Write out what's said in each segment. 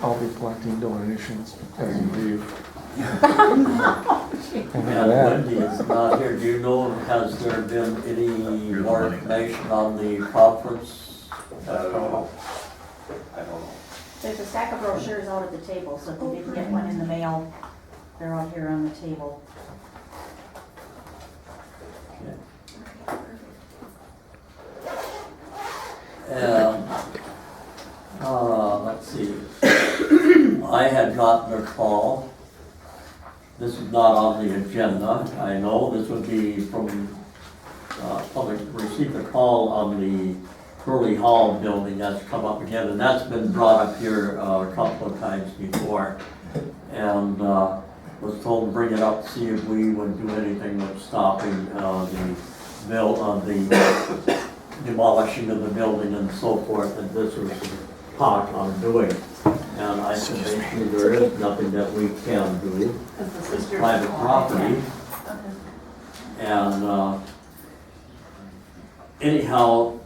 I'll be collecting donations as you leave. And Wendy is not here. Do you know, has there been any more information on the conference? I don't know. There's a stack of brochures out at the table, so if you didn't get one in the mail, they're out here on the table. And, let's see. I had gotten a call. This is not on the agenda. I know this would be from, public, received a call on the Curly Hall building that's come up again, and that's been brought up here a couple of times before. And, was told to bring it up, see if we would do anything with stopping, the demolishing of the building and so forth, and this was talk on doing. And I said, basically, there is nothing that we can do. It's private property. And anyhow,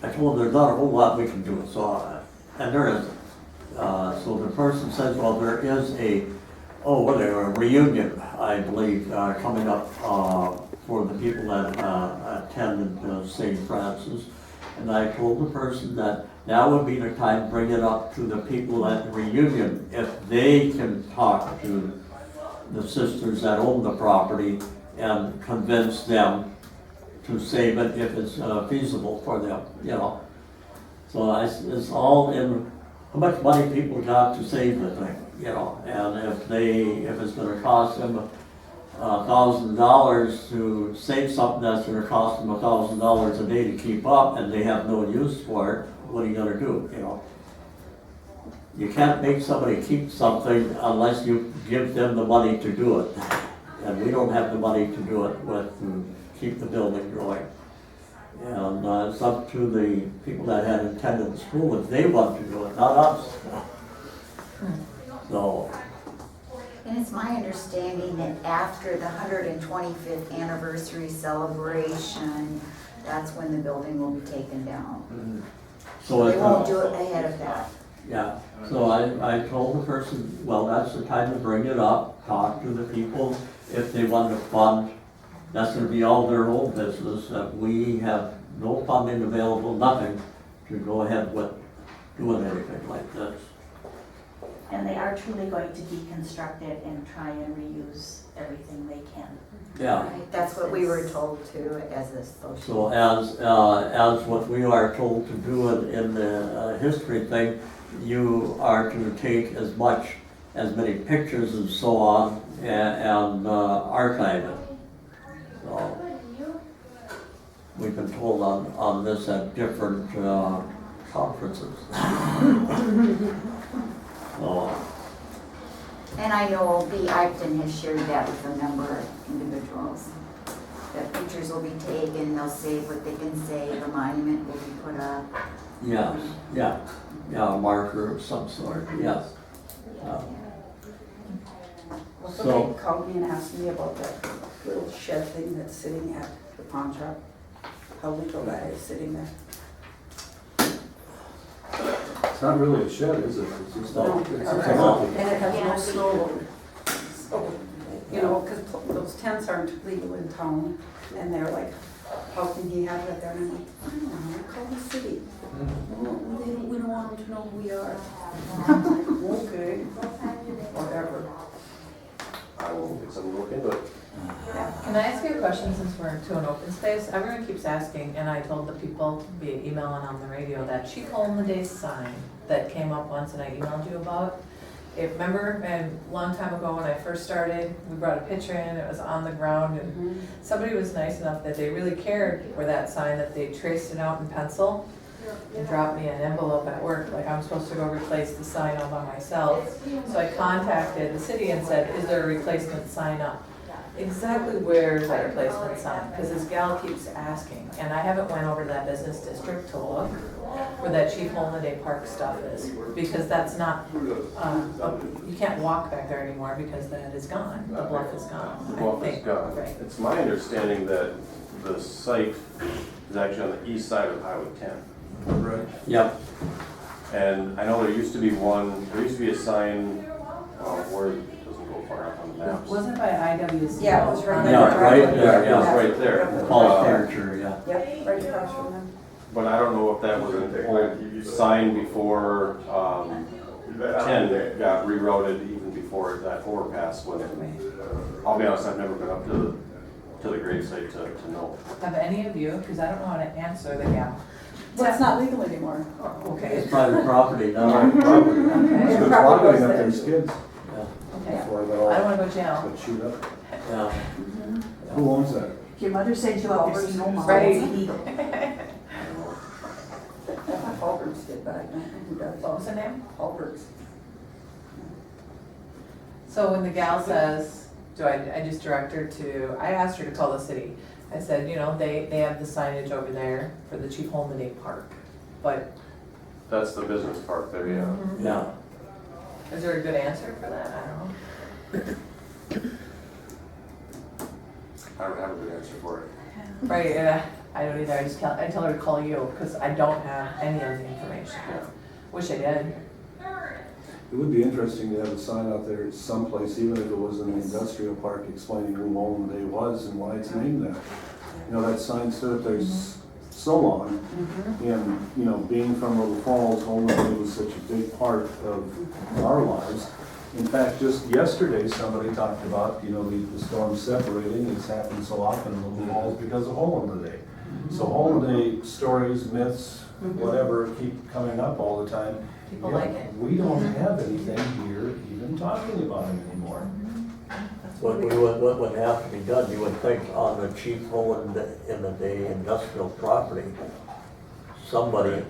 I told them there's not a whole lot we can do. So, and there isn't. So the person says, well, there is a reunion, I believe, coming up for the people that attended St. Francis. And I told the person that now would be the time to bring it up to the people at the reunion, if they can talk to the sisters that own the property and convince them to save it if it's feasible for them, you know. So it's all in how much money people got to save the thing, you know. And if it's gonna cost them $1,000 to save something that's gonna cost them $1,000 a day to keep up, and they have no use for it, what are you gonna do, you know? You can't make somebody keep something unless you give them the money to do it. And we don't have the money to do it to keep the building going. And it's up to the people that had attended the school if they want to do it, not us. So. And it's my understanding that after the 125th anniversary celebration, that's when the building will be taken down. So they won't do it ahead of that. Yeah, so I told the person, well, that's the time to bring it up, talk to the people if they want to fund. That's gonna be all their own business, that we have no funding available, nothing to go ahead with doing anything like this. And they are truly going to deconstruct it and try and reuse everything they can. Yeah. Right, that's what we were told to as a social. So as what we are told to do in the history thing, you are to take as many pictures and so on and archive it. So we've been told on this at different conferences. So. And I know B. Ipton has shared that with a number of individuals. That pictures will be taken, they'll save what they can save, a monument will be put up. Yes, yeah, a marker of some sort, yes. Well, somebody called me and asked me about that little shed thing that's sitting at the pawn shop. How legal that is sitting there. It's not really a shed, is it? It's just No, it's and a it has no snow load. So, you know, because those tents aren't legal in town, and they're like, how can he have it there? And I'm like, I don't know, call the city. We don't want them to know who we are. Okay, whatever. I will get some look into it. Can I ask you a question since we're to an open space? Everyone keeps asking, and I told the people via email and on the radio that Sheep Hole in the Day sign that came up once and I emailed you about. Remember a long time ago when I first started, we brought a picture in, it was on the ground, and somebody was nice enough that they really cared for that sign that they traced it out in pencil and dropped me an envelope at work, like I'm supposed to go replace the sign all by myself. So I contacted the city and said, is there a replacement sign up? Exactly where is that replacement sign? Because this gal keeps asking, and I haven't went over to that business district to look where that Chief Hole in the Day Park stuff is, because that's not, you can't walk back there anymore because that is gone, the bluff is gone. The bluff is gone. Right. It's my understanding that the site is actually on the east side of Highway 10. Right. Yep, And I know there used to be a sign, where it doesn't go far enough on the maps. Wasn't it by IWC? Yeah, it was right On there. Yeah, the right driveway? there, It was yeah. right there. Paul's furniture, yeah. Yep, right across from them. But I don't know if that was an old sign before, 10 got rerouted even before that overpass when it, I'll be honest, I've never been up to the gravesite to know. Have any of you, because I don't know how to answer the gal. Well, it's not legal anymore. Oh, okay, It's private property now. okay, It probably was then. skids okay. before they I all don't wanna go jail. got chewed up. Yeah. Who owns that? Your mother said you always know mom. Right. It's illegal. I thought Halbergs did, but I don't know who does. What was her name? Halbergs. So when the gal says, I just direct her to, I asked her to call the city. I said, you know, they have the signage over there for the Chief Holiday Park, but That's the business park there, yeah. Yeah. is there a good answer for that? I don't know. I don't have a good answer for it. Right, I don't either, I tell her to call you, because I don't have any of the information. Yeah. Wish I did. It would be interesting to have a sign out there someplace, even if it was in an industrial park, explaining who Holiday was and why it's named that. You know, that sign stood up there so long, and, you know, being from Little Falls, Holiday was such a big part of our lives. In fact, just yesterday, somebody talked about, you know, the storm separating, it's happened so often in Little Falls because of Holiday. So Holiday stories, myths, whatever, keep coming up all the time. People Yeah, like it. We don't have anything here even talking about it anymore. What would have to be done, you would think on the Chief hole in the day industrial property, somebody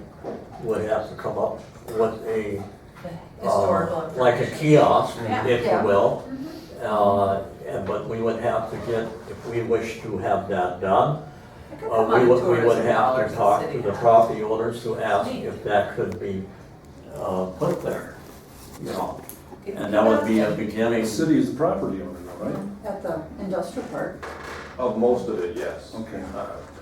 would have to come up with a, The historical like a information. kiosk, Yeah. if Yeah. you will. But we would have to get, if we wish to have that done, I could come on we would tourism have dollars to the talk city to the has. property owners to ask Neat. if that could be put there, you know. If And you that would be a ask them- beginning. The city is the property owner, though, right? At the industrial park. Of most of it, yes. Okay.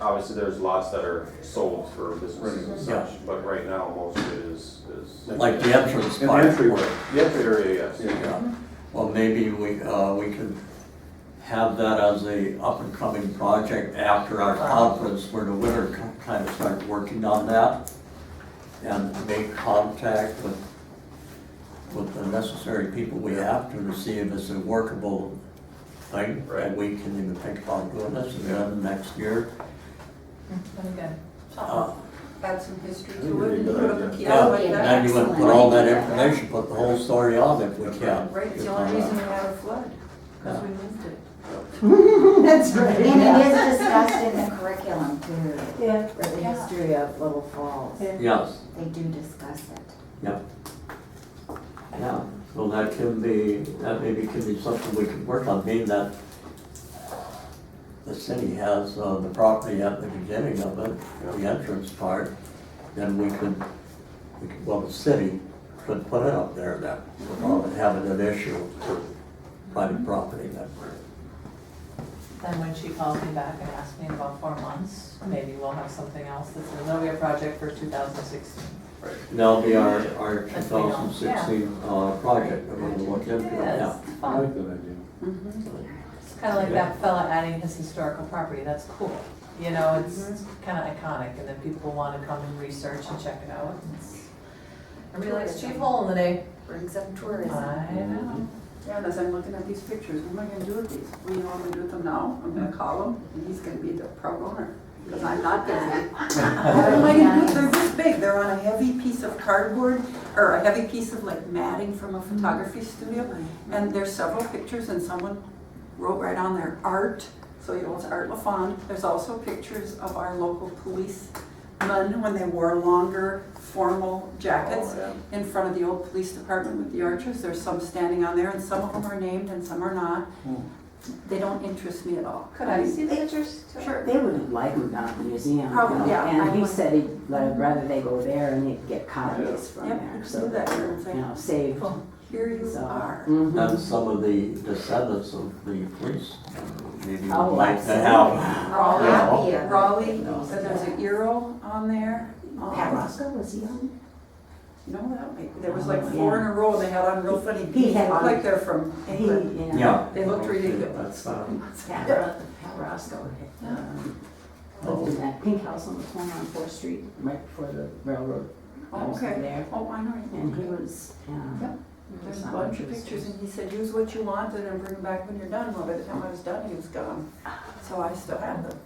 Obviously, there's lots that are sold for businesses and Yeah. such, but right now, most of it is. Like the entrance In the part. entryway. The entry area, yes. Yeah. Well, maybe we could have that as a up and coming project after our conference where the winter kind of start working on that and make contact with the necessary people we have to see if it's a workable thing. Right. And we can even think about doing this again next year. Very good. Uh, Add some history That'd to be it a and good put up a idea. kiosk Yeah, like that. and you would put all that information, put the whole story on if we can. Right, it's the only reason we had a flood, because we moved it. That's right. And it is discussed in the curriculum too, Yeah. for the history of Little Falls. Yes. They do discuss it. Yep. Yeah, so that maybe can be something we can work on, being that the city has the property at the beginning of it, the entrance part, then we could, well, the city could put it up there then, without having an issue with private property then. Then when she calls me back and asks me in about 4 months, maybe we'll have something else that'll be a project for 2016. That'll be our Let's be on. 2016 project that we're gonna look into, yeah. Yes, it's I fun. like that idea. It's kind of like that fella adding his historical property, that's cool. You know, it's kind of iconic, and then people want to come and research and check it out. Everybody likes Chief Hole in the day. Brings up tourism. I know. Yeah, and as I'm looking at these pictures, what am I gonna do with these? What do you want me to do with them now? I'm gonna call him, and he's gonna be the proud owner, because I'm not gonna be. What am I gonna do? They're this big, they're on a heavy piece of cardboard, or a heavy piece of like matting from a photography studio. And there's several pictures, and someone wrote right on there, art, so you know it's Art LaFond. There's also pictures of our local policemen when they wore longer formal jackets Oh, in front of the old police department with the archers. There's some standing on there, and some of them are named and some are not. They don't interest me at all. Could I see the pictures? Sure. They would have liked them down at the museum. Probably, yeah. And he said he'd rather they go there and he'd get copies from Yep, there, you can so do that here and you say, know, save. here you So, are. mhm. And some of the descendants of the police, maybe would Oh, like to absolutely. have. Raleigh, Happy. Raleigh, there's an Earl on there. Pat Roscoe, was he on? No, that might, there was like 4 in a row, they had on real funny He beads, had on- like they're from He, England. you know. Yeah. They looked ridiculous. Pat Roscoe lived in that pink house on the corner on 4th Street, right before the railroad. I Oh, was okay. there. Oh, I know. And he was, Yep. There's a bunch of pictures, and he said, use what you wanted and bring them back when you're done. Well, by the time I was done, he was gone. So I still have them.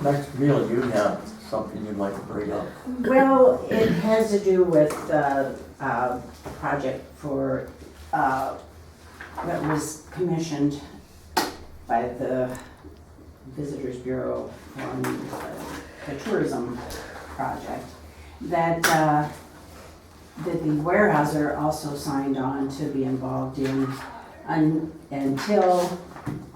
Next meal, you have something you'd like to bring up? Well, it has to do with the project for, that was commissioned by the Visitors Bureau on the tourism project, that the Warehouser also signed on to be involved in until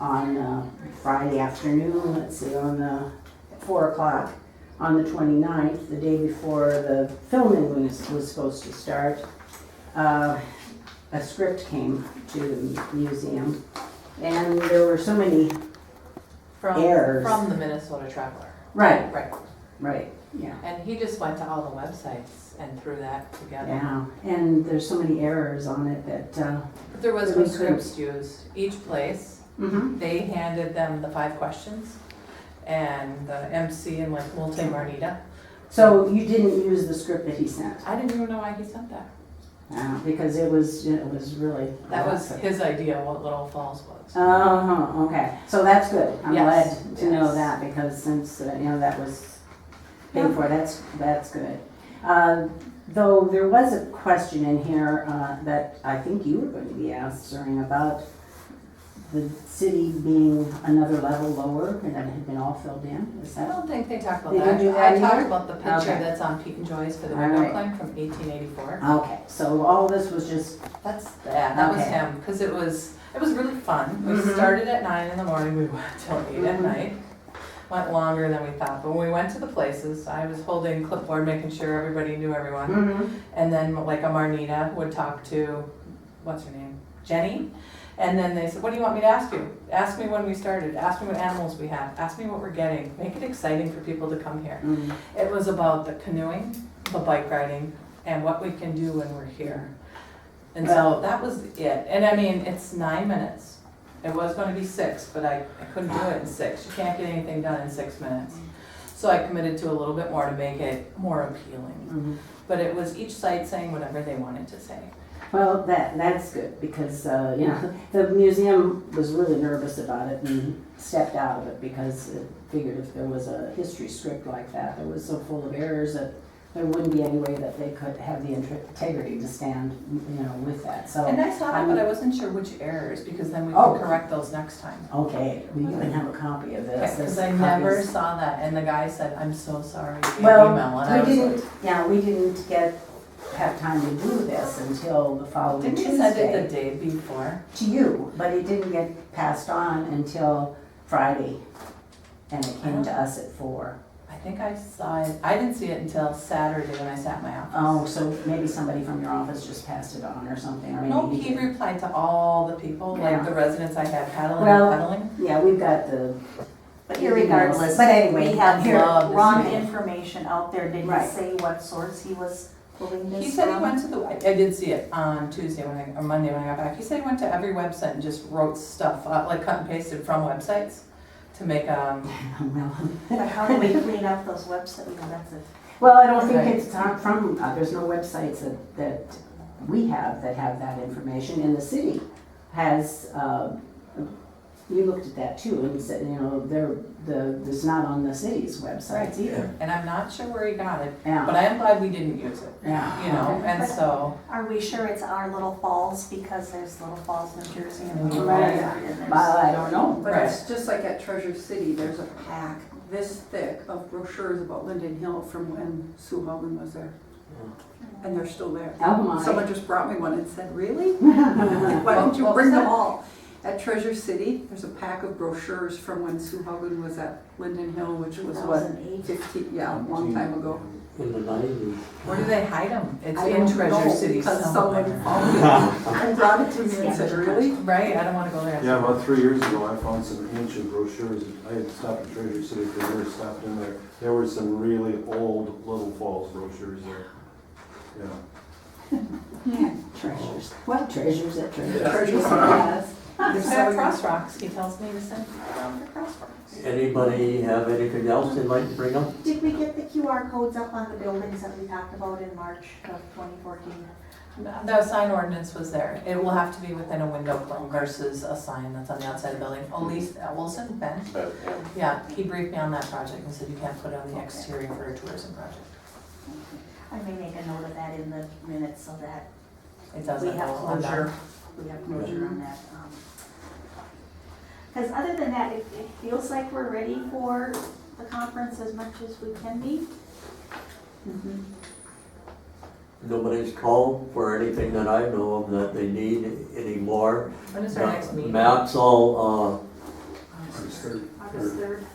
on Friday afternoon, let's see, on 4 o'clock on the 29th, the day before the filming was supposed to start. A script came to the museum, and there were so many errors. From the Minnesota Traveler. Right, Right. yeah. And he just went to all the websites and threw that together. Yeah, and there's so many errors on it that, But there was That no we couldn't- scripts used. Each place, mhm. they handed them the 5 questions, and the MC and like Multi Marnita. So you didn't use the script that he sent? I didn't even know why he sent that. Because it was really. That was his idea, what Little Falls was. Uh-huh, okay, so that's good. I'm Yes, glad to know yes. that, because since, that was paid for, that's good. Though there was a question in here that I think you were going to be answering about the city being another level lower and that it had been all filled in, is I that? don't think they talked about They that. didn't do that I talked either? about the picture Okay. that's on Pete and Joyce for the All window right. claim from 1884. Okay, so all this was just, That was Okay. him, because it was really fun. We Mhm. started at 9 in the morning, we went till 8 at Mhm. night. Went longer than we thought, but when we went to the places, I was holding clipboard, making sure everybody knew everyone. mhm. And then like a Marnita would talk to, what's her name, Jenny? And then they said, what do you want me to ask you? Ask me when we started, ask me what animals we have, ask me what we're getting, make it exciting for people to come here. Mhm. It was about the canoeing, the bike riding, and what we can do when we're here. And so that was it. And I mean, it's 9 minutes. It was gonna be 6, but I couldn't do it in 6. You can't get anything done in 6 minutes. So I committed to a little bit more to make it more appealing. Mhm. But it was each site saying whatever they wanted to say. Well, that's good, because, the museum was really nervous about it and stepped out of it, because it figured if there was a history script like that was so full of errors that there wouldn't be any way that they could have the integrity to stand, with that, so. And I saw that, but I wasn't sure which errors, because then we could correct those next time. Okay, well, you can have a copy of this. Because I never saw that, and the guy said, I'm so sorry, via Well, email, and I we was like, we didn't have time to do this until the following didn't Tuesday. you send it the day before? To you, but it didn't get passed on until Friday, and it came to us at 4. I think I saw it, I didn't see it until Saturday when I sat in my office. Oh, so maybe somebody from your office just passed it on or something, or maybe No, he he did. replied to all the people, Yeah. like the residents I had pedaling Well, and pedaling. Yeah, we've got the, But irregardless, But anyway, we have love this wrong man. information out there. Did he Right. say what source he was pulling this from? He said he went to the, I did see it on Tuesday or Monday when I got back. He said he went to every website and just wrote stuff, like cut and pasted from websites to make, well, But how do we clean up those websites? That's it. well, I don't think Right. it's not from, there's no websites that we have that have that information, and the city has, you looked at that too, and said, there's not on the city's websites either. and I'm not sure where he got it, Yeah. but I am glad we didn't use it, Yeah. and But- so, Are we sure it's our Little Falls, because there's Little Falls, New Jersey, and Little Right. Falls, and there's. Well, I don't know. But it's just like at Treasure City, there's a pack this thick of brochures about Linden Hill from when Sue Hogan was there. And they're still there. Oh my. Someone just brought me one and said, really? Why don't you What bring was them that? all? At Treasure City, there's a pack of brochures from when Sue Hogan was at Linden Hill, which was what, 2008. 15, yeah, a long time ago. in the 90s. Where do they hide them? It's I in don't Treasure know, City because someone somewhere. found it and brought it to me and said, really? Right, I don't wanna go there. Yeah, about 3 years ago, I found some ancient brochures. I had stopped in Treasure City for years, stopped in there. There were some really old Little Falls brochures there. Yeah. Treasures. What treasures at treasure? Treasure City has. They're They're at selling- Crossrocks, he tells me to send people down to Crossrocks. Anybody have anything else they'd like to bring up? Did we get the QR codes up on the buildings that we talked about in March of 2014? The sign ordinance was there. It will have to be within a window plate versus a sign that's on the outside of the building. Elise Wilson, Ben, But, yeah, he briefed me on that project and said you can't put it on the exterior for a tourism project. I may make a note of that in the minutes so that It we doesn't have go undone. closure. We have closure on that. Because other than that, it feels like we're ready for the conference as much as we can be. Nobody's called for anything that I know of that they need anymore. When is our next meeting? Maps all, August 3rd.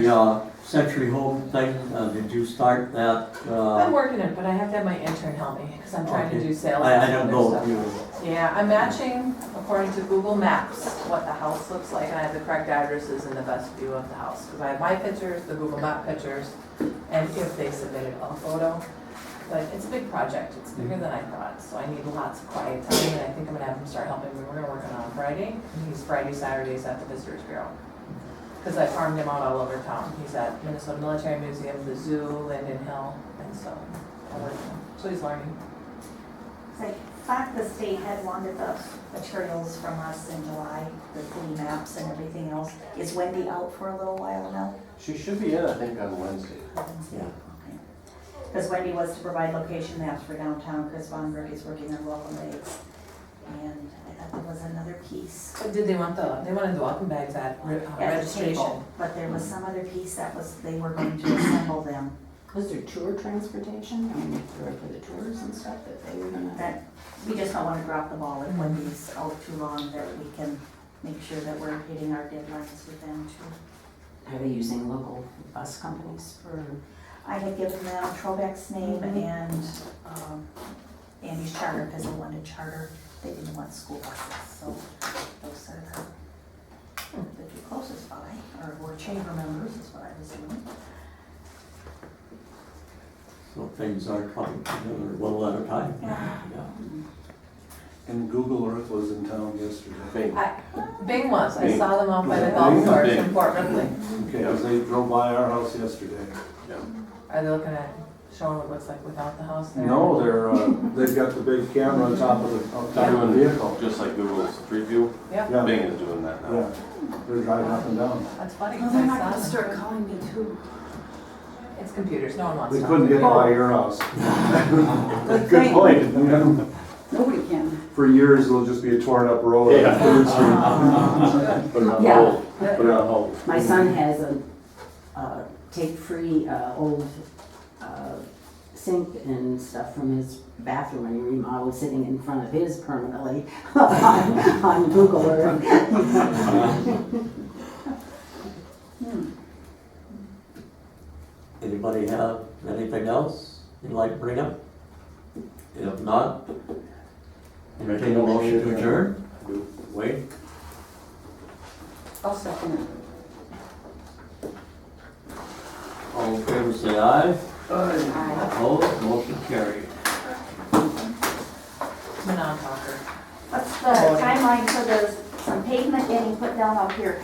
the Century Home thing, did you start that? I'm working it, but I have to have my intern help me because I'm trying to Okay. do sales. I and don't other know stuff. if you, Yeah, I'm matching according to Google Maps what the house looks like, and I have the correct addresses and the best view of the house. Because I have my pictures, the Google Map pictures, and if they submitted a photo. But it's a big project, it's bigger than I thought, so I need lots of quiet time, and I think I'm gonna have him start helping me. We're gonna work on Friday, and he's Friday, Saturdays at the Visitors Bureau. Because I farmed him out all over town. He's at Minnesota Military Museum, the zoo, Linden Hill, and so I work with him. So he's learning. I thought the state had wanted the materials from us in July, the city maps and everything else. Is Wendy out for a little while now? she should be in, I think, on Wednesday. Yeah. Because Wendy was to provide location maps for downtown, because Von Berg is working on Welcome Lakes. And I thought there was another piece. But did they wanted the welcome bags at at the registration? table, But there was some other piece that was, they were going to assemble them. Was there tour transportation? I mean, for the tours and stuff that they were gonna. That, we just don't want to drop the ball if Wendy's out too long, that we can make sure that we're hitting our deadlines with them too. Are they using local bus companies for? I had given them Trobeck's name Mhm. and Andy's charter, because they wanted charter, they didn't want school buses, so those are the two closest by, or were chamber members, is what I was doing. so things are coming together a little at a time. Yeah. And Google Earth was in town yesterday. Bing was. I Bing. saw them off by the Bing? golf course Bing. in Port Ripley. Okay, as they drove by our house yesterday. Are they looking at showing what it looks like without the house there? No, they've got the big camera on top of the vehicle. Just like Google Street View, Yeah, Yeah, Bing is doing that now. yeah, they're driving up and down. that's funny. Well, 'cause they're I not saw gonna them. start calling me too. It's computers, no one wants They to. couldn't get by your house. Good Good thing. point. Yeah. Nobody can. For years, it'll just be a torn up road on Yeah. Third Street. Put it on Yeah. hold, put it on hold. My son has a take-free old sink and stuff from his bathroom when he remodeled, sitting in front of his permanently on Google Earth. Anybody have anything else you'd like to bring up? If not, entertain a motion to adjourn. Wait, I'll second it. all in favor say aye. Aye. Opposed, motion carried. I'm a non-talker. What's the timeline for the, some pavement getting put down out here?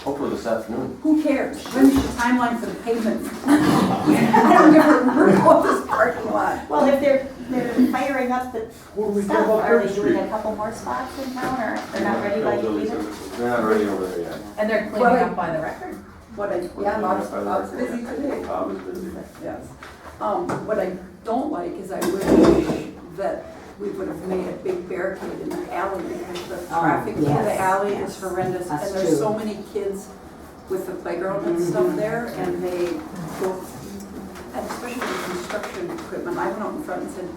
Hopefully this afternoon. Who cares? When's the timeline for the pavement? I don't give a rip about this parking lot. Well, if they're firing up the What do we do stuff, about are Third they doing Street? a couple more spots in town, or they're not ready by either? They're not ready over there yet. And they're cleaning Well, up by the record. Bob's busy today. Bob is busy. Yes. What I don't like is I wish that we would have made a big barricade in the alley, because the traffic through the yes, alley yes. is horrendous. That's And there's true. so many kids with the playground and stuff there, and they go, and especially with construction equipment. I went out in front and said,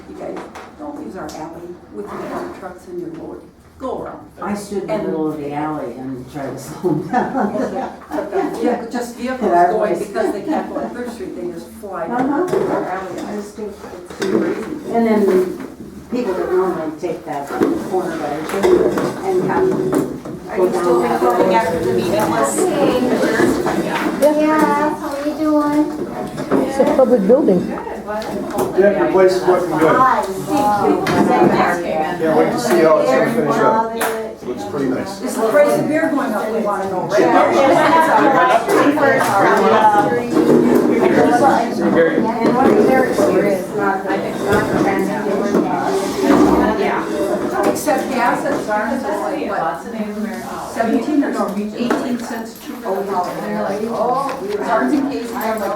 you guys, don't use our alley with your dump trucks and your load. Go around. I stood in the And- middle of the alley and tried to slow them down. But the Yeah, but just vehicles And I going, was- because they can't go on Third Street, they just fly Uh-huh. down their alley. I was too. It's crazy. And then people that normally take that corner by the church and come. Are you still recording after the meeting was? Yeah, how are you doing? It's a public building. Yeah, your place is looking good. Hi, thank you. Can't wait to see how it's gonna finish up. Looks pretty nice. Is the price of beer going up, we want to know, right? And what is their experience? Not the Except gas at Zarnes is like, what, Lots of Native American. 17 or no, 18 cents cheaper than Holland. They're like, oh, Zarnes and Casey's are like